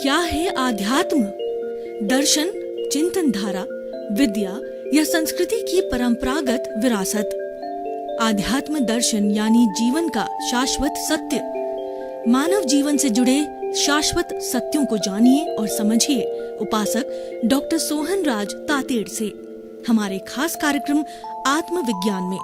क्या है आध्यात्म? दर्शन, चिंतन धारा, विद्या या संस्कृति की परंपरागत विरासत। आध्यात्म दर्शन यानी जीवन का शाश्वत सत्य। मानव जीवन से जुड़े शाश्वत सत्यों को जानिए और समझिए उपासक डॉक्टर सोहन राज तातेड़ से हमारे खास कार्यक्रम आत्मविज्ञान में।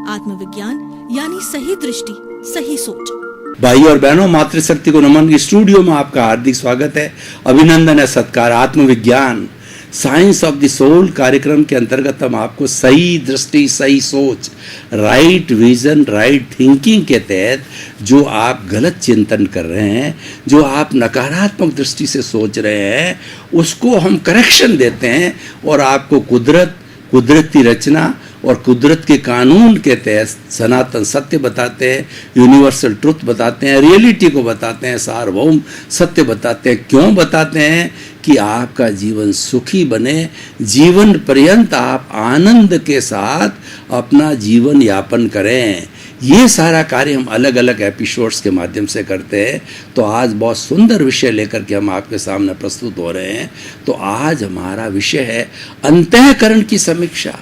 आत्मविज्ञान यानी सही दृष्टि, सही सोच। भाई और बहनों, मातृशक्ति को नमन की स्टूडियो में आपका हार्दिक स्वागत है, अभिनंदन है, सत्कार। आत्मविज्ञान साइंस ऑफ द सोल कार्यक्रम के अंतर्गत हम आपको सही दृष्टि, सही सोच, राइट विजन, राइट थिंकिंग के तहत जो आप गलत चिंतन कर रहे हैं, जो आप नकारात्मक दृष्टि से सोच रहे हैं, उसको हम करेक्शन देते हैं और आपको कुदरती रचना और कुदरत के कानून के तहत सनातन सत्य बताते हैं, यूनिवर्सल ट्रुथ बताते हैं, रियलिटी को बताते हैं, सार्वभौम सत्य बताते हैं। क्यों बताते हैं? कि आपका जीवन सुखी बने, जीवन पर्यंत आप आनंद के साथ अपना जीवन यापन करें। ये सारा कार्य हम अलग अलग एपिसोड्स के माध्यम से करते हैं। तो आज बहुत सुंदर विषय लेकर के हम आपके सामने प्रस्तुत हो रहे हैं। तो आज हमारा विषय है अंतःकरण की समीक्षा।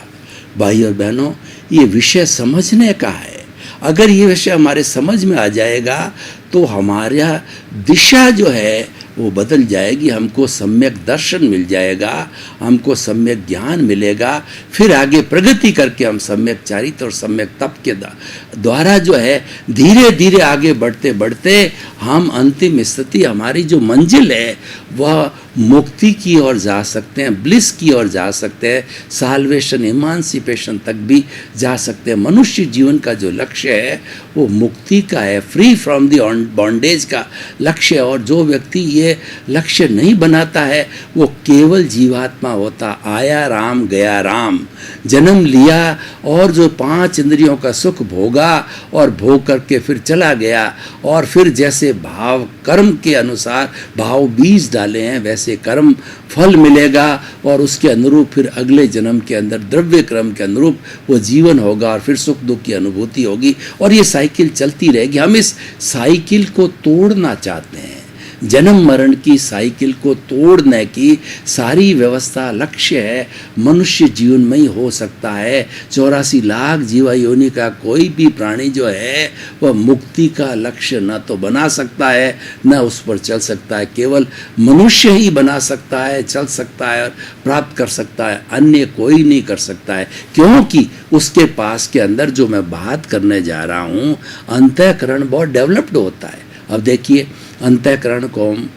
भाई और बहनों, ये विषय समझने का है। अगर ये विषय हमारे समझ में आ जाएगा तो हमारा दिशा जो है वो बदल जाएगी, हमको सम्यक दर्शन मिल जाएगा, हमको सम्यक ज्ञान मिलेगा। फिर आगे प्रगति करके हम सम्यक चारित्र और सम्यक तप के द्वारा जो है धीरे धीरे आगे बढ़ते बढ़ते हम अंतिम स्थिति, हमारी जो मंजिल है वह मुक्ति की ओर जा सकते हैं, ब्लिस की ओर जा सकते हैं, साल्वेशन, इमांसिपेशन तक भी जा सकते हैं। मनुष्य जीवन का जो लक्ष्य है वो मुक्ति का है, फ्री फ्रॉम द बॉन्डेज का लक्ष्य है। और जो व्यक्ति ये लक्ष्य नहीं बनाता है वो केवल जीवात्मा होता, आया राम गया राम, जन्म लिया और जो 5 इंद्रियों का सुख भोगा और भोग करके फिर चला गया। और फिर जैसे भाव कर्म के अनुसार भाव बीज डाले हैं वैसे कर्म फल मिलेगा और उसके अनुरूप फिर अगले जन्म के अंदर द्रव्य क्रम के अनुरूप वो जीवन होगा और फिर सुख दुख की अनुभूति होगी और ये साइकिल चलती रहेगी। हम इस साइकिल को तोड़ना चाहते हैं। जन्म मरण की साइकिल को तोड़ने की सारी व्यवस्था लक्ष्य है मनुष्य जीवन में ही हो सकता है। 84 लाख जीवा योनि का कोई भी प्राणी जो है वह मुक्ति का लक्ष्य न तो बना सकता है न उस पर चल सकता है। केवल मनुष्य ही बना सकता है, चल सकता है और प्राप्त कर सकता है, अन्य कोई नहीं कर सकता है। क्योंकि उसके पास के अंदर जो मैं बात करने जा रहा हूँ, अंतःकरण बहुत डेवलप्ड होता है। अब देखिए, अंतःकरण को हम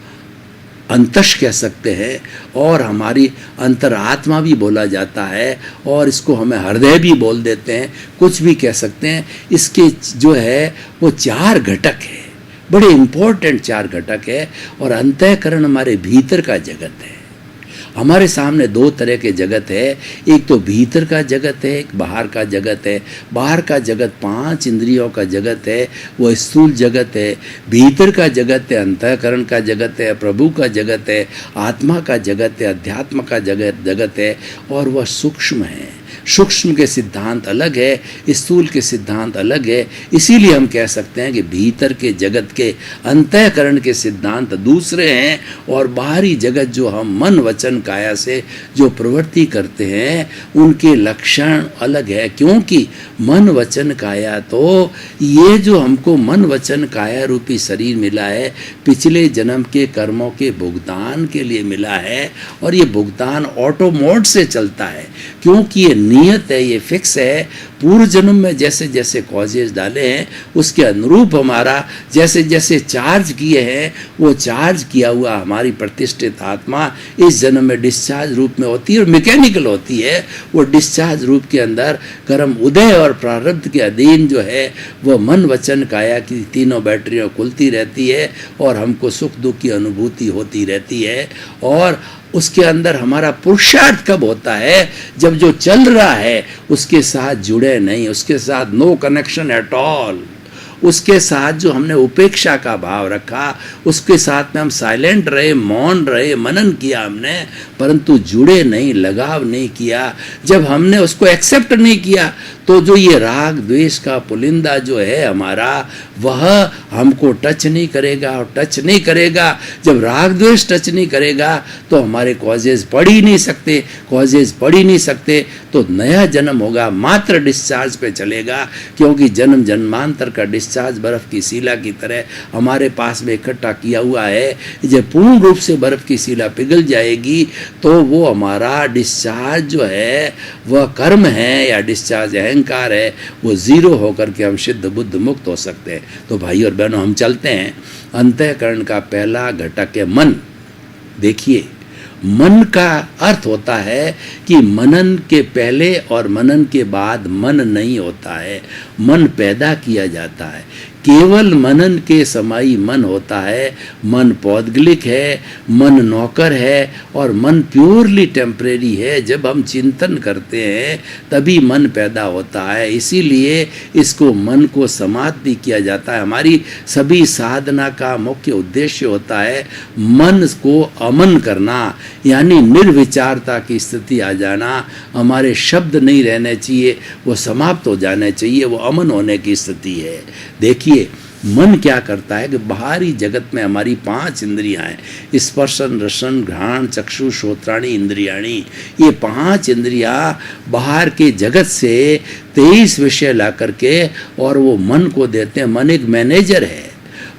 अंतश कह सकते हैं और हमारी अंतरात्मा भी बोला जाता है और इसको हमें हृदय भी बोल देते हैं, कुछ भी कह सकते हैं। इसके जो है वो 4 घटक है, बड़े इम्पोर्टेंट 4 घटक है। और अंतःकरण हमारे भीतर का जगत है। हमारे सामने 2 तरह के जगत है, एक तो भीतर का जगत है, एक बाहर का जगत है। बाहर का जगत 5 इंद्रियों का जगत है, वो स्थूल जगत है। भीतर का जगत है, अंतःकरण का जगत है, प्रभु का जगत है, आत्मा का जगत है, अध्यात्म का जगत है और वह सूक्ष्म है। सूक्ष्म के सिद्धांत अलग है, स्थूल के सिद्धांत अलग है। इसीलिए हम कह सकते हैं कि भीतर के जगत के, अंतःकरण के सिद्धांत दूसरे हैं और बाहरी जगत जो हम मन वचन काया से जो प्रवृत्ति करते हैं उनके लक्षण अलग है। क्योंकि मन वचन काया, तो ये जो हमको मन वचन काया रूपी शरीर मिला है पिछले जन्म के कर्मों के भुगतान के लिए मिला है और ये भुगतान ऑटो मोड से चलता है। क्योंकि ये नियत है, ये फिक्स है। पूर्व जन्म में जैसे जैसे कॉजेज डाले हैं उसके अनुरूप हमारा जैसे जैसे चार्ज किए हैं वो चार्ज किया हुआ हमारी प्रतिष्ठित आत्मा इस जन्म में डिस्चार्ज रूप में होती है और मैकेनिकल होती है। वो डिस्चार्ज रूप के अंदर कर्म उदय और प्रारब्ध के अधीन जो है वो मन वचन काया की तीनों बैटरियाँ खुलती रहती है और हमको सुख दुख की अनुभूति होती रहती है। और उसके अंदर हमारा पुरुषार्थ कब होता है? जब जो चल रहा है उसके साथ जुड़े नहीं, उसके साथ नो कनेक्शन एट ऑल। उसके साथ जो हमने उपेक्षा का भाव रखा, उसके साथ में हम साइलेंट रहे, मौन रहे, मनन किया हमने, परंतु जुड़े नहीं, लगाव नहीं किया, जब हमने उसको एक्सेप्ट नहीं किया, तो जो ये राग द्वेष का पुलिंदा जो है हमारा, वह हमको टच नहीं करेगा और टच नहीं करेगा। जब राग द्वेष टच नहीं करेगा तो हमारे कॉजेज पढ़ ही नहीं सकते, कॉजेज पढ़ ही नहीं सकते तो नया जन्म होगा, मात्र डिस्चार्ज पे चलेगा, क्योंकि जन्म जन्मांतर का डिस्चार्ज बर्फ की शिला की तरह हमारे पास में इकट्ठा किया हुआ है। जब पूर्ण रूप से बर्फ की शिला पिघल जाएगी तो वो हमारा डिस्चार्ज जो है वह कर्म है या डिस्चार्ज अहंकार है, वो जीरो होकर के हम सिद्ध बुद्ध मुक्त हो सकते हैं। तो भाई और बहनों, हम चलते हैं। अंतःकरण का पहला घटक है मन। देखिए, मन का अर्थ होता है कि मनन के पहले और मनन के बाद मन नहीं होता है, मन पैदा किया जाता है। केवल मनन के समाई मन होता है। मन पौद्गलिक है, मन नौकर है और मन प्योरली टेम्परेरी है। जब हम चिंतन करते हैं तभी मन पैदा होता है, इसीलिए इसको मन को समाधि किया जाता है। हमारी सभी साधना का मुख्य उद्देश्य होता है मन को अमन करना, यानी निर्विचारता की स्थिति आ जाना। हमारे शब्द नहीं रहने चाहिए, वो समाप्त हो जाने चाहिए, वो अमन होने की स्थिति है। देखिए, मन क्या करता है कि बाहरी जगत में हमारी 5 इंद्रियां हैं, स्पर्शन रसन घ्राण चक्षु श्रोत्राणी इंद्रियाणी। ये 5 इंद्रियां बाहर के जगत से 23 विषय ला करके और वो मन को देते हैं। मन एक मैनेजर है।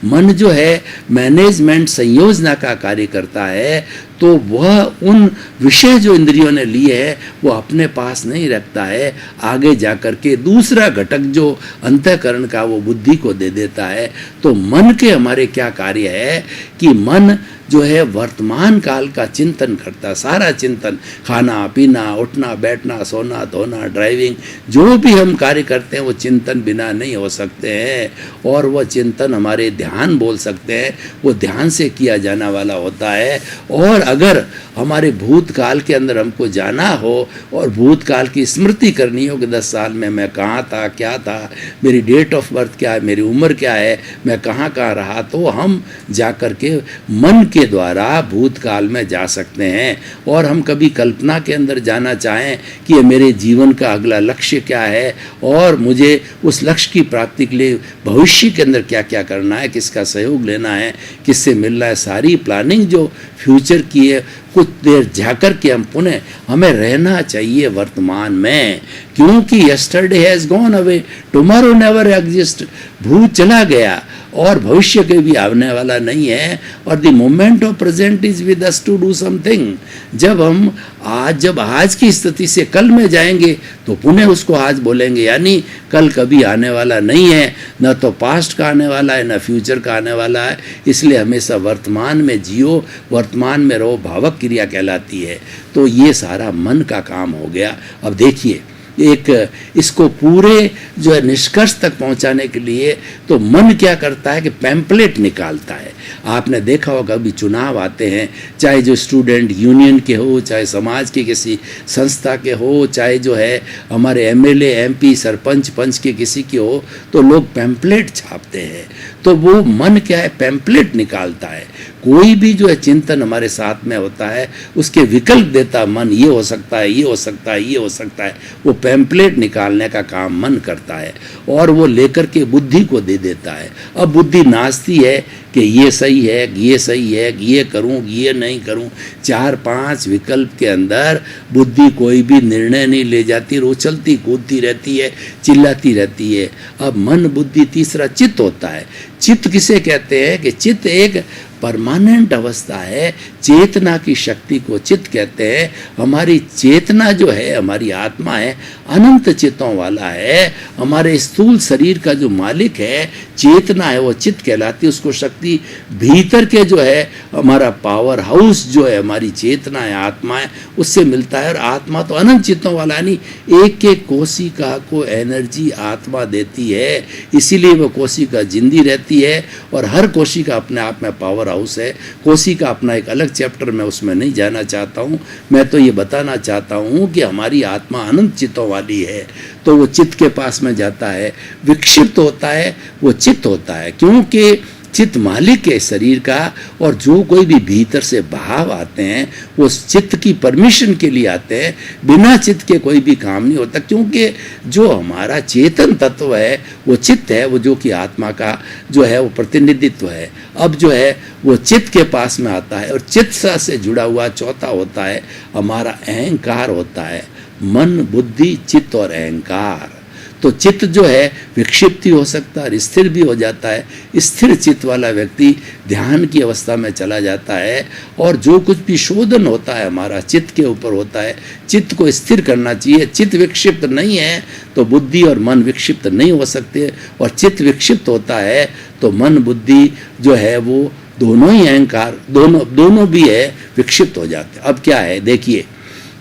मन जो है मैनेजमेंट संयोजना का कार्य करता है, तो वह उन विषय जो इंद्रियों ने लिए है वो अपने पास नहीं रखता है, आगे जाकर के दूसरा घटक जो अंतःकरण का वो बुद्धि को दे देता है। तो मन के हमारे क्या कार्य है कि मन जो है वर्तमान काल का चिंतन करता, सारा चिंतन, खाना पीना उठना बैठना सोना धोना ड्राइविंग, जो भी हम कार्य करते हैं वो चिंतन बिना नहीं हो सकते हैं। और वह चिंतन हमारे ध्यान बोल सकते हैं, वो ध्यान से किया जाने वाला होता है। और अगर हमारे भूतकाल के अंदर हमको जाना हो और भूतकाल की स्मृति करनी हो कि 10 साल में मैं कहाँ था, क्या था, मेरी डेट ऑफ बर्थ क्या है, मेरी उम्र क्या है, मैं कहाँ कहाँ रहा, तो हम जा कर के मन के द्वारा भूतकाल में जा सकते हैं। और हम कभी कल्पना के अंदर जाना चाहें कि ये मेरे जीवन का अगला लक्ष्य क्या है और मुझे उस लक्ष्य की प्राप्ति के लिए भविष्य के अंदर क्या क्या करना है, किसका सहयोग लेना है, किससे मिलना है, सारी प्लानिंग जो फ्यूचर की है, कुछ देर जाकर के हम पुनः हमें रहना चाहिए वर्तमान में, क्योंकि yesterday has gone away, tomorrow never exist. भूत चला गया और भविष्य के भी आने वाला नहीं है। और the moment of present is with us to do something. जब हम आज की स्थिति से कल में जाएंगे तो पुनः उसको आज बोलेंगे, यानी कल कभी आने वाला नहीं है, न तो पास्ट का आने वाला है न फ्यूचर का आने वाला है। इसलिए हमेशा वर्तमान में जियो, वर्तमान में रहो, भावक क्रिया कहलाती है। तो ये सारा मन का काम हो गया। अब देखिए, एक इसको पूरे जो है निष्कर्ष तक पहुंचाने के लिए तो मन क्या करता है कि पैम्पलेट निकालता है। आपने देखा होगा अभी चुनाव आते हैं, चाहे जो स्टूडेंट यूनियन के हो, चाहे समाज के किसी संस्था के हो, चाहे जो है हमारे एमएलए एमपी सरपंच पंच के किसी के हो, तो लोग पैम्पलेट छापते हैं। तो वो मन क्या है, पैम्पलेट निकालता है। कोई भी जो है चिंतन हमारे साथ में होता है उसके विकल्प देता मन, ये हो सकता है, ये हो सकता है, ये हो सकता है। वो पैम्पलेट निकालने का काम मन करता है और वो लेकर के बुद्धि को दे देता है। अब बुद्धि नाचती है कि ये सही है, ये सही है, ये करूं, ये नहीं करूं। 4-5 विकल्प के अंदर बुद्धि कोई भी निर्णय नहीं ले जाती, उछलती कूदती रहती है, चिल्लाती रहती है। अब मन बुद्धि तीसरा चित्त होता है। चित्त किसे कहते हैं कि चित्त एक परमानेंट अवस्था है। चेतना की शक्ति को चित्त कहते हैं। हमारी चेतना जो है, हमारी आत्मा है, अनंत चित्तों वाला है। हमारे स्थूल शरीर का जो मालिक है, चेतना है, वो चित्त कहलाती है। उसको शक्ति भीतर के जो है हमारा पावर हाउस जो है, हमारी चेतना है, आत्मा है, उससे मिलता है। और आत्मा तो अनंत चित्तों वाला, यानी एक एक कोशिका को एनर्जी आत्मा देती है, इसीलिए वो कोशिका जिंदी रहती है और हर कोशिका अपने आप में पावर पावर हाउस है। कोसी का अपना एक अलग चैप्टर, मैं उसमें नहीं जाना चाहता हूँ। मैं तो ये बताना चाहता हूँ कि हमारी आत्मा अनंत चित्तों वाली है, तो वो चित्त के पास में जाता है, विक्षिप्त होता है, वो चित्त होता है, क्योंकि चित्त मालिक है शरीर का। और जो कोई भी भीतर से भाव आते हैं वो चित्त की परमिशन के लिए आते हैं, बिना चित्त के कोई भी काम नहीं होता, क्योंकि जो हमारा चेतन तत्व है वो चित्त है, वो जो कि आत्मा का जो है वो प्रतिनिधित्व है। अब जो है वो चित्त के पास में आता है, और चित्त से जुड़ा हुआ चौथा होता है हमारा अहंकार होता है, मन, बुद्धि, चित्त और अहंकार। तो चित्त जो है विक्षिप्ति हो सकता है, स्थिर भी हो जाता है। स्थिर चित्त वाला व्यक्ति ध्यान की अवस्था में चला जाता है, और जो कुछ भी शोधन होता है हमारा चित्त के ऊपर होता है। चित्त को स्थिर करना चाहिए। चित्त विक्षिप्त नहीं है तो बुद्धि और मन विक्षिप्त नहीं हो सकते, और चित्त विक्षिप्त होता है तो मन, बुद्धि जो है वो दोनों ही अहंकार, दोनों भी है, विक्षिप्त हो जाते हैं। अब क्या है, देखिए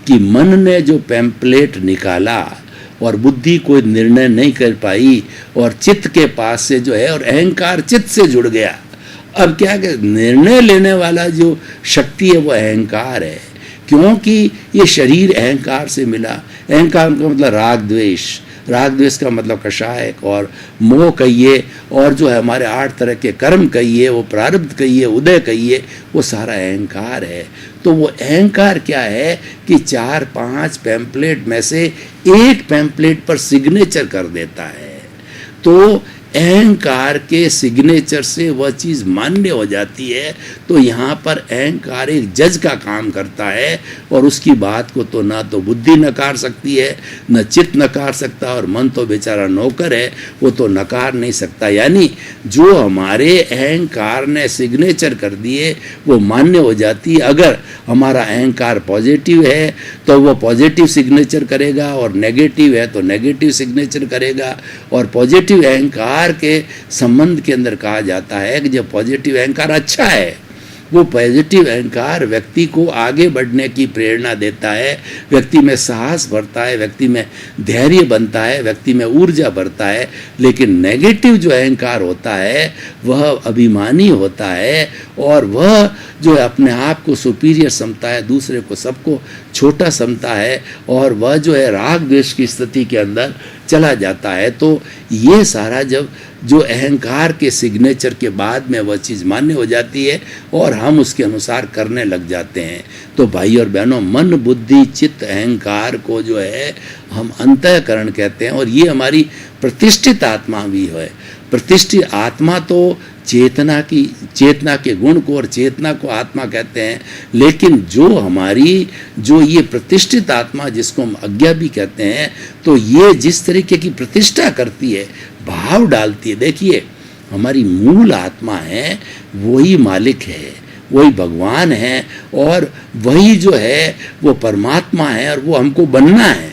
कि मन ने जो पैम्पलेट निकाला और बुद्धि कोई निर्णय नहीं कर पाई, और चित्त के पास से जो है, और अहंकार चित्त से जुड़ गया। अब क्या कि निर्णय लेने वाला जो शक्ति है वो अहंकार है, क्योंकि ये शरीर अहंकार से मिला। अहंकार का मतलब राग द्वेष, राग द्वेष का मतलब कषाय और मोह कहिए, और जो है हमारे 8 तरह के कर्म कहिए, वो प्रारब्ध कहिए, उदय कहिए, वो सारा अहंकार है। तो वो अहंकार क्या है कि 4-5 पैम्पलेट में से एक पैम्पलेट पर सिग्नेचर कर देता है। तो अहंकार के सिग्नेचर से वह चीज़ मान्य हो जाती है। तो यहाँ पर अहंकार एक जज का काम करता है, और उसकी बात को तो ना तो बुद्धि नकार सकती है, न चित्त नकार सकता, और मन तो बेचारा नौकर है, वो तो नकार नहीं सकता। यानी जो हमारे अहंकार ने सिग्नेचर कर दिए वो मान्य हो जाती है। अगर हमारा अहंकार पॉजिटिव है तो वो पॉजिटिव सिग्नेचर करेगा, और नेगेटिव है तो नेगेटिव सिग्नेचर करेगा। और पॉजिटिव अहंकार के संबंध के अंदर कहा जाता है कि जब पॉजिटिव अहंकार अच्छा है, वो पॉजिटिव अहंकार व्यक्ति को आगे बढ़ने की प्रेरणा देता है, व्यक्ति में साहस भरता है, व्यक्ति में धैर्य बनता है, व्यक्ति में ऊर्जा भरता है। लेकिन नेगेटिव जो अहंकार होता है वह अभिमानी होता है, और वह जो है अपने आप को सुपीरियर समझता है, दूसरे को सबको छोटा समझता है, और वह जो है राग द्वेष की स्थिति के अंदर चला जाता है। तो ये सारा जब जो अहंकार के सिग्नेचर के बाद में वह चीज़ मान्य हो जाती है, और हम उसके अनुसार करने लग जाते हैं। तो भाई और बहनों, मन, बुद्धि, चित्त, अहंकार को जो है हम अंतःकरण कहते हैं, और ये हमारी प्रतिष्ठित आत्मा भी है। प्रतिष्ठित आत्मा तो चेतना के गुण को और चेतना को आत्मा कहते हैं। लेकिन जो हमारी जो ये प्रतिष्ठित आत्मा, जिसको हम अज्ञा भी कहते हैं, तो ये जिस तरीके की प्रतिष्ठा करती है, भाव डालती है। देखिए हमारी मूल आत्मा है, वही मालिक है, वही भगवान है, और वही जो है वो परमात्मा है, और वो हमको बनना है।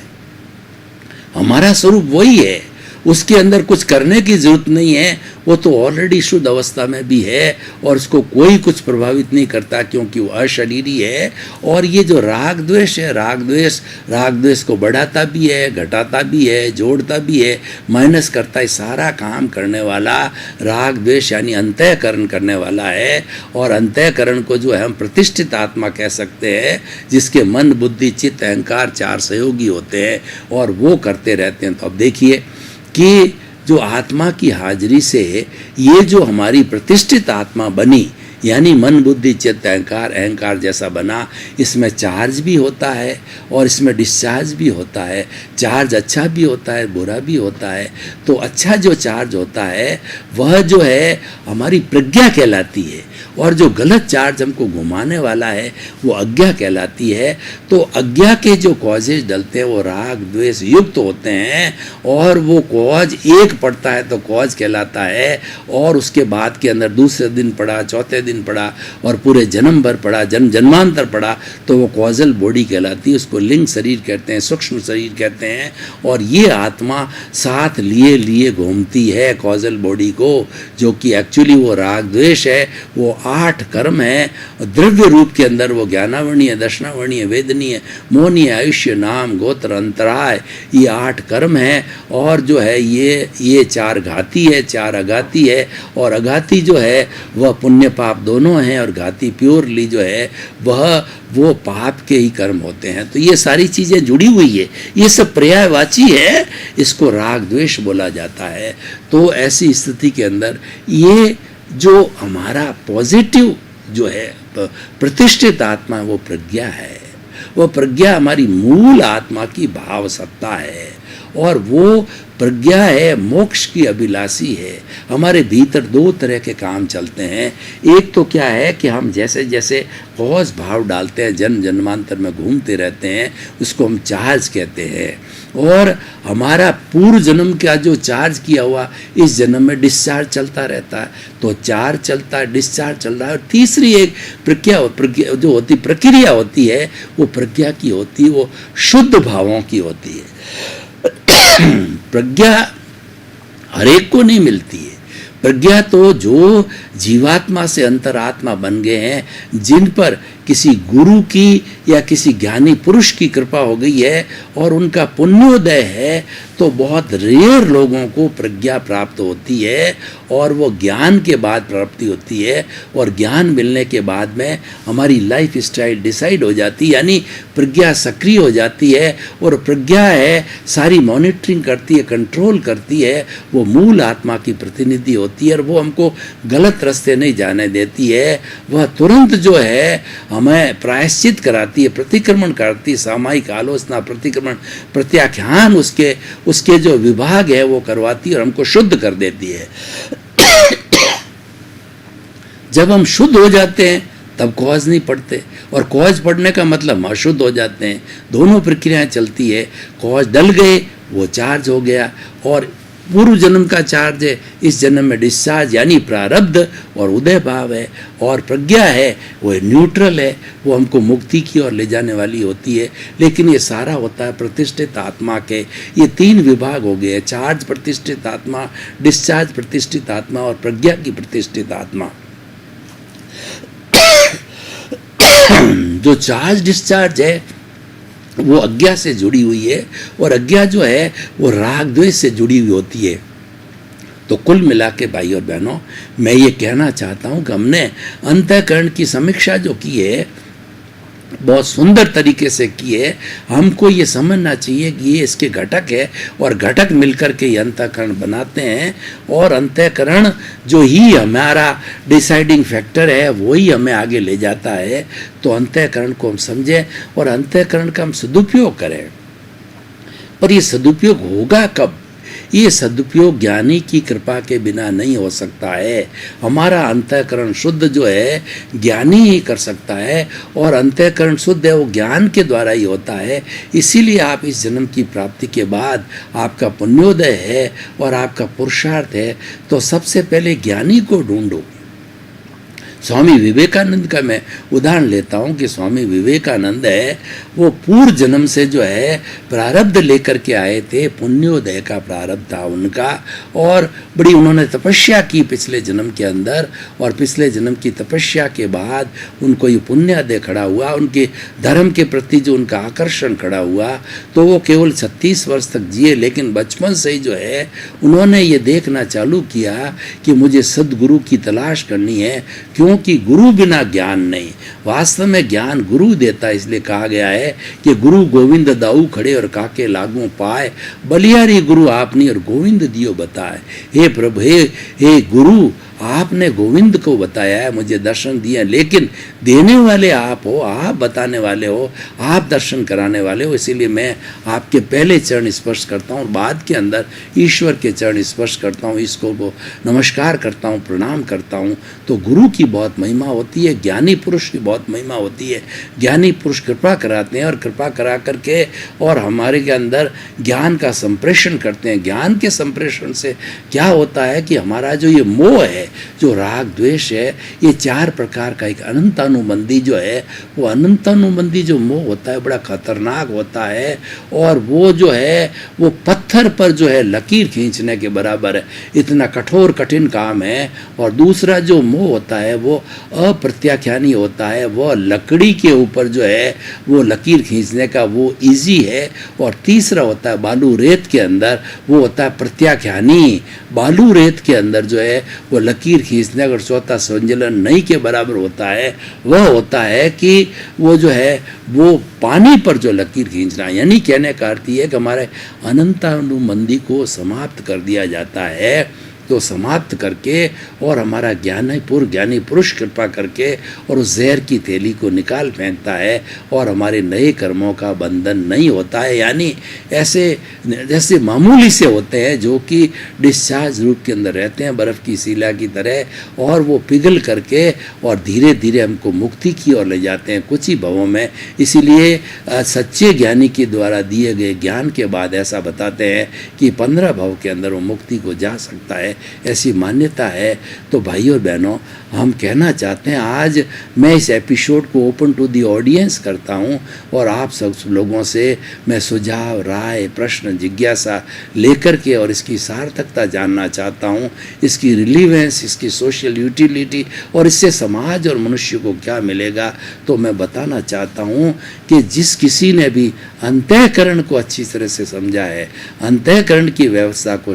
हमारा स्वरूप वही है, उसके अंदर कुछ करने की जरूरत नहीं है, वो तो ऑलरेडी शुद्ध अवस्था में भी है, और उसको कोई कुछ प्रभावित नहीं करता, क्योंकि वो अशरीरी है। और ये जो राग द्वेष है, राग द्वेष को बढ़ाता भी है, घटाता भी है, जोड़ता भी है, माइनस करता है। सारा काम करने वाला राग द्वेष यानी अंतःकरण करने वाला है। और अंतःकरण को जो है हम प्रतिष्ठित आत्मा कह सकते हैं, जिसके मन, बुद्धि, चित्त, अहंकार 4 सहयोगी होते हैं, और वो करते रहते हैं। तो अब देखिए कि जो आत्मा की हाजिरी से ये जो हमारी प्रतिष्ठित आत्मा बनी, यानी मन, बुद्धि, चित्त, अहंकार जैसा बना, इसमें चार्ज भी होता है और इसमें डिस्चार्ज भी होता है। चार्ज अच्छा भी होता है, बुरा भी होता है। तो अच्छा जो चार्ज होता है वह जो है हमारी प्रज्ञा कहलाती है, और जो गलत चार्ज हमको घुमाने वाला है वो अज्ञा कहलाती है। तो अज्ञा के जो कॉजेज डलते हैं वो राग द्वेष युक्त होते हैं, और वो कॉज एक पड़ता है तो कॉज कहलाता है, और उसके बाद के अंदर दूसरे दिन पड़ा, चौथे दिन पड़ा, और पूरे जन्म भर पड़ा, जन्मांतर पड़ा, तो वो कॉजल बॉडी कहलाती है। उसको लिंग शरीर कहते हैं, सूक्ष्म शरीर कहते हैं। और ये आत्मा साथ लिए घूमती है कॉजल बॉडी को, जो कि एक्चुअली वो राग द्वेष है, वो 8 कर्म है। द्रव्य रूप के अंदर वो ज्ञानावर्णीय, दर्शनावर्णीय, वेदनीय, मोहनीय, आयुष्य, नाम, गोत्र, अंतराय, ये 8 कर्म है। और जो है ये 4 घाती है, 4 अघाती है। और अघाती जो है वह पुण्य पाप पाप दोनों हैं, और घाती प्योरली जो है वो पाप के ही कर्म होते हैं। तो ये सारी चीज़ें जुड़ी हुई है, ये सब पर्यायवाची है, इसको राग द्वेष बोला जाता है। तो ऐसी स्थिति के अंदर ये जो हमारा पॉजिटिव जो है प्रतिष्ठित आत्मा, वो प्रज्ञा है। वो प्रज्ञा हमारी मूल आत्मा की भाव सत्ता है, और वो प्रज्ञा है मोक्ष की अभिलाषी है। हमारे भीतर दो तरह के काम चलते हैं। एक तो क्या है कि हम जैसे जैसे कौज भाव डालते हैं, जन्म जन्मांतर में घूमते रहते हैं, उसको हम चार्ज कहते हैं। और हमारा पूर्व जन्म का जो चार्ज किया हुआ इस जन्म में डिस्चार्ज चलता रहता है। तो चार्ज चलता है, डिस्चार्ज चल रहा है। और तीसरी एक प्रज्ञा जो होती प्रक्रिया होती है, वो प्रज्ञा की होती है, वो शुद्ध भावों की होती है। प्रज्ञा हरेक को नहीं मिलती है। प्रज्ञा तो जो जीवात्मा से अंतरात्मा बन गए हैं, जिन पर किसी गुरु की या किसी ज्ञानी पुरुष की कृपा हो गई है और उनका पुण्योदय है, तो बहुत रेयर लोगों को प्रज्ञा प्राप्त होती है, और वो ज्ञान के बाद प्राप्ति होती है। और ज्ञान मिलने के बाद में हमारी लाइफ स्टाइल डिसाइड हो जाती है, यानी प्रज्ञा सक्रिय हो जाती है। और प्रज्ञा है सारी मॉनिटरिंग करती है, कंट्रोल करती है, वो मूल आत्मा की प्रतिनिधि होती है, और वो हमको गलत रास्ते नहीं जाने देती है। वह तुरंत जो है हमें प्रायश्चित कराती है, प्रतिक्रमण करती है, सामायिक आलोचना, प्रतिक्रमण, प्रत्याख्यान उसके जो विभाग है वो करवाती है, और हमको शुद्ध कर देती है। जब हम शुद्ध हो जाते हैं तब कॉज नहीं पढ़ते, और कॉज पढ़ने का मतलब हम अशुद्ध हो जाते हैं। दोनों प्रक्रियाएं चलती है। कॉज डल गए, वो चार्ज हो गया, और पूर्व जन्म का चार्ज है, इस जन्म में डिस्चार्ज यानी प्रारब्ध और उदय भाव है। और प्रज्ञा है वो न्यूट्रल है, वो हमको मुक्ति की ओर ले जाने वाली होती है। लेकिन ये सारा होता है प्रतिष्ठित आत्मा के। ये तीन विभाग हो गए, चार्ज प्रतिष्ठित आत्मा, डिस्चार्ज प्रतिष्ठित आत्मा, और प्रज्ञा की प्रतिष्ठित आत्मा। जो चार्ज डिस्चार्ज है वो अज्ञा से जुड़ी हुई है, और अज्ञा जो है वो राग द्वेष से जुड़ी हुई होती है। तो कुल मिला के भाई और बहनों, मैं ये कहना चाहता हूँ कि हमने अंतःकरण की समीक्षा जो की है बहुत सुंदर तरीके से की है। हमको ये समझना चाहिए कि ये इसके घटक है, और घटक मिलकर के ये अंतःकरण बनाते हैं, और अंतःकरण जो ही हमारा डिसाइडिंग फैक्टर है वही हमें आगे ले जाता है। तो अंतःकरण को हम समझें और अंतःकरण का हम सदुपयोग करें। पर ये सदुपयोग होगा कब? ये सदुपयोग ज्ञानी की कृपा के बिना नहीं हो सकता है। हमारा अंतःकरण शुद्ध जो है ज्ञानी ही कर सकता है, और अंतःकरण शुद्ध है वो ज्ञान के द्वारा ही होता है। इसीलिए आप इस जन्म की प्राप्ति के बाद आपका पुण्योदय है और आपका पुरुषार्थ है, तो सबसे पहले ज्ञानी को ढूंढो। स्वामी विवेकानंद का मैं उदाहरण लेता हूँ कि स्वामी विवेकानंद है वो पूर्व जन्म से जो है प्रारब्ध लेकर के आए थे, पुण्योदय का प्रारब्ध था उनका, और बड़ी उन्होंने तपस्या की पिछले जन्म के अंदर, और पिछले जन्म की तपस्या के बाद उनको ये पुण्योदय खड़ा हुआ, उनके धर्म के प्रति जो उनका आकर्षण खड़ा हुआ। तो वो केवल 36 वर्ष तक जिए, लेकिन बचपन से ही जो है उन्होंने ये देखना चालू किया कि मुझे सद्गुरु की तलाश करनी है, क्योंकि गुरु बिना ज्ञान नहीं। वास्तव में ज्ञान गुरु देता है, इसलिए कहा गया है कि गुरु गोविंद दाऊ खड़े और काके लागू पाए, बलियारी गुरु आपनी और गोविंद दियो बताए। हे प्रभु, हे गुरु, आपने गोविंद को बताया है, मुझे दर्शन दिए, लेकिन देने वाले आप हो, आप बताने वाले हो, आप दर्शन कराने वाले हो। इसीलिए मैं आपके पहले चरण स्पर्श करता हूँ, और बाद के अंदर ईश्वर के चरण स्पर्श करता हूँ, इसको वो नमस्कार करता हूँ, प्रणाम करता हूँ। तो गुरु की बहुत महिमा होती है, ज्ञानी पुरुष की बहुत महिमा होती है। ज्ञानी पुरुष कृपा कराते हैं, और कृपा करा करके और हमारे के अंदर ज्ञान का संप्रेषण करते हैं। ज्ञान के संप्रेषण से क्या होता है कि हमारा जो ये मोह है, जो राग द्वेष है, ये 4 प्रकार का एक अनंतानुबंधी जो है, वो अनंतानुबंधी जो मोह होता है बड़ा खतरनाक होता है, और वो जो है वो पत्थर पर जो है लकीर खींचने के बराबर है, इतना कठोर कठिन काम है। और दूसरा जो मोह होता है वो अप्रत्याख्यानी होता है, वो लकड़ी के ऊपर जो है वो लकीर खींचने का वो इजी है। और तीसरा होता है बालू रेत के अंदर, वो होता है प्रत्याख्यानी। बालू रेत के अंदर जो है वो लकीर खींचने अगर चौथा संचलन नहीं के बराबर होता है, वह होता है कि वो जो है वो पानी पर जो लकीर खींचना, यानी कहने का अर्थ ये है कि हमारे अनंतानुबंधी को समाप्त कर दिया जाता है। तो समाप्त करके और हमारा ज्ञानी पुरुष कृपा करके और उस जहर की थैली को निकाल फेंकता है और हमारे नए कर्मों का बंधन नहीं होता है। यानी ऐसे जैसे मामूली से होते हैं जो कि डिस्चार्ज रूप के अंदर रहते हैं बर्फ़ की शिला की तरह, और वो पिघल करके और धीरे धीरे हमको मुक्ति की ओर ले जाते हैं कुछ ही भवों में। इसीलिए सच्चे ज्ञानी के द्वारा दिए गए ज्ञान के बाद ऐसा बताते हैं कि 15 भव के अंदर वो मुक्ति को जा सकता है, ऐसी मान्यता है। तो भाई और बहनों, हम कहना चाहते हैं, आज मैं इस एपिसोड को ओपन टू दी ऑडियंस करता हूं और आप सब लोगों से मैं सुझाव, राय, प्रश्न, जिज्ञासा लेकर के और इसकी सार्थकता जानना चाहता हूं, इसकी रिलीवेंस, इसकी सोशल यूटिलिटी और इससे समाज और मनुष्य को क्या मिलेगा। तो मैं बताना चाहता हूं कि जिस किसी ने भी अंतःकरण को अच्छी तरह से समझा है, अंतःकरण की व्यवस्था को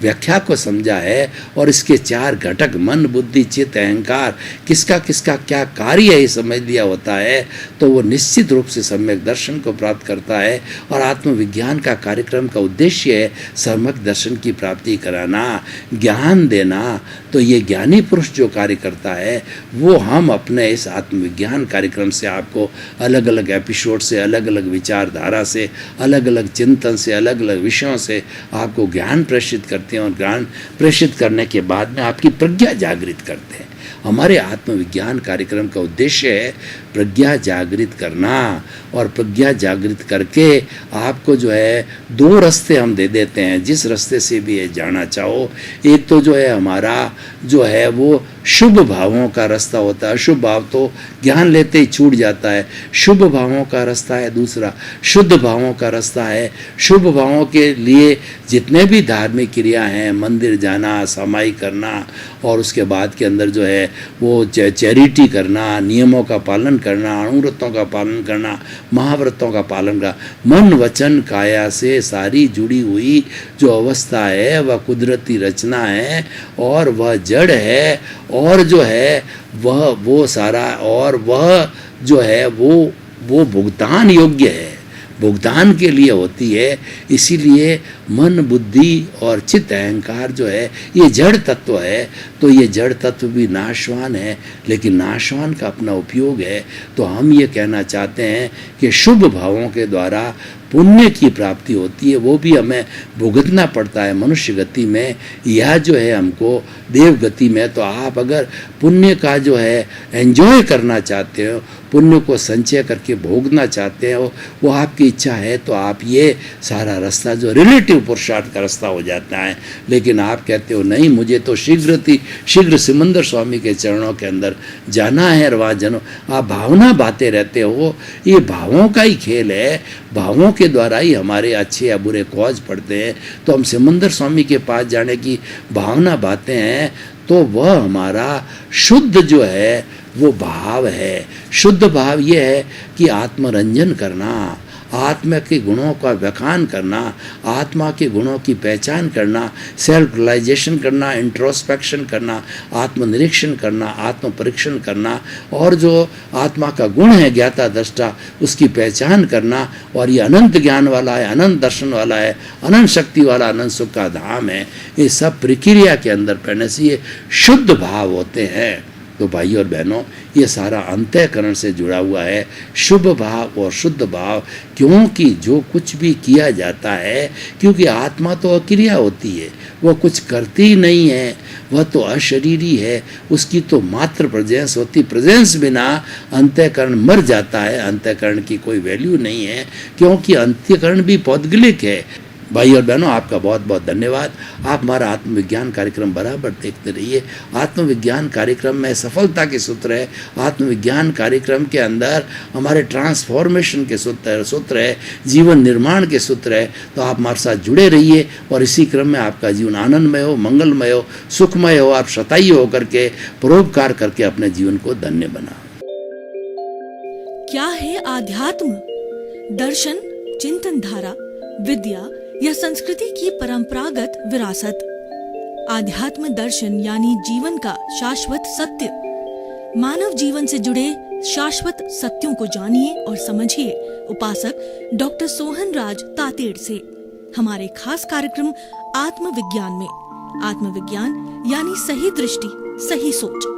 व्याख्या को समझा है और इसके 4 घटक मन, बुद्धि, चित्त, अहंकार किसका किसका क्या कार्य है ये समझ लिया होता है, तो वो निश्चित रूप से सम्यक दर्शन को प्राप्त करता है। और आत्मविज्ञान का कार्यक्रम का उद्देश्य है सम्यक दर्शन की प्राप्ति कराना, ज्ञान देना। तो ये ज्ञानी पुरुष जो कार्य करता है वो हम अपने इस आत्मविज्ञान कार्यक्रम से आपको अलग अलग एपिसोड से, अलग अलग विचारधारा से, अलग अलग चिंतन से, अलग अलग विषयों से आपको ज्ञान प्रेषित करते हैं और ज्ञान प्रेषित करने के बाद में आपकी प्रज्ञा जागृत करते हैं। हमारे आत्मविज्ञान कार्यक्रम का उद्देश्य है प्रज्ञा जागृत करना, और प्रज्ञा जागृत करके आपको जो है 2 रास्ते हम दे देते हैं, जिस रास्ते से भी ये जाना चाहो। एक तो जो है हमारा जो है वो शुभ भावों का रास्ता होता है, अशुभ भाव तो ज्ञान लेते ही छूट जाता है। शुभ भावों का रास्ता है दूसरा, शुद्ध भावों का रास्ता है। शुभ भावों के लिए जितने भी धार्मिक क्रिया हैं, मंदिर जाना, समाई करना, और उसके बाद के अंदर जो है वो चैरिटी करना, नियमों का पालन करना, अनुव्रतों का पालन करना, महाव्रतों का पालन करना, मन वचन काया से सारी जुड़ी हुई जो अवस्था है वह कुदरती रचना है और वह जड़ है, और जो है वह वो सारा, और वह जो है वो भुगतान योग्य है, भुगतान के लिए होती है। इसीलिए मन, बुद्धि और चित्त, अहंकार जो है ये जड़ तत्व है। तो ये जड़ तत्व भी नाशवान है, लेकिन नाशवान का अपना उपयोग है। तो हम ये कहना चाहते हैं कि शुभ भावों के द्वारा पुण्य की प्राप्ति होती है, वो भी हमें भुगतना पड़ता है मनुष्य गति में, यह जो है हमको देव गति में। तो आप अगर पुण्य का जो है एंजॉय करना चाहते हो, पुण्य को संचय करके भोगना चाहते हो, वो आपकी इच्छा है, तो आप ये सारा रास्ता जो रिलेटिव पुरुषार्थ का रास्ता हो जाता है। लेकिन आप कहते हो नहीं, मुझे तो शीघ्र सिमंदर स्वामी के चरणों के अंदर जाना है, और वहाँ जनो आप भावना बातें रहते हो। ये भावों का ही खेल है, भावों के द्वारा ही हमारे अच्छे या बुरे कॉज पड़ते हैं। तो हम सिमंदर स्वामी के पास जाने की भावना बातें हैं, तो वह हमारा शुद्ध जो है वो भाव है। शुद्ध भाव ये है कि आत्मरंजन करना, आत्मा के गुणों का व्याख्यान करना, आत्मा के गुणों की पहचान करना, सेल्फ रियलाइजेशन करना, इंट्रोस्पेक्शन करना, आत्मनिरीक्षण करना, आत्म परीक्षण करना, और जो आत्मा का गुण है ज्ञाता दृष्टा उसकी पहचान करना। और ये अनंत ज्ञान वाला है, अनंत दर्शन वाला है, अनंत शक्ति वाला, अनंत सुख का धाम है। ये सब प्रक्रिया के अंदर पड़ने से ये शुद्ध भाव होते हैं। तो भाई और बहनों, ये सारा अंतःकरण से जुड़ा हुआ है, शुभ भाव और शुद्ध भाव। क्योंकि जो कुछ भी किया जाता है, क्योंकि आत्मा तो अक्रिया होती है, वह कुछ करती ही नहीं है, वह तो अशरीरी है, उसकी तो मात्र प्रेजेंस होती। प्रेजेंस बिना अंतःकरण मर जाता है, अंतःकरण की कोई वैल्यू नहीं है, क्योंकि अंतःकरण भी पौद्गलिक है। भाई और बहनों, आपका बहुत बहुत धन्यवाद। आप हमारा आत्मविज्ञान कार्यक्रम बराबर देखते रहिए। आत्मविज्ञान कार्यक्रम में सफलता के सूत्र है, आत्मविज्ञान कार्यक्रम के अंदर हमारे ट्रांसफॉर्मेशन के सूत्र है, जीवन निर्माण के सूत्र है। तो आप हमारे साथ जुड़े रहिए और इसी क्रम में आपका जीवन आनंदमय हो, मंगलमय हो, सुखमय हो, आप शतायी होकर के परोपकार करके अपने जीवन को धन्य बनाओ। क्या है आध्यात्म? दर्शन, चिंतन धारा, विद्या या संस्कृति की परंपरागत विरासत। आध्यात्म दर्शन यानी जीवन का शाश्वत सत्य। मानव जीवन से जुड़े शाश्वत सत्यों को जानिए और समझिए उपासक डॉक्टर सोहन राज तातेड़ से हमारे खास कार्यक्रम आत्मविज्ञान में। आत्मविज्ञान यानी सही दृष्टि, सही सोच।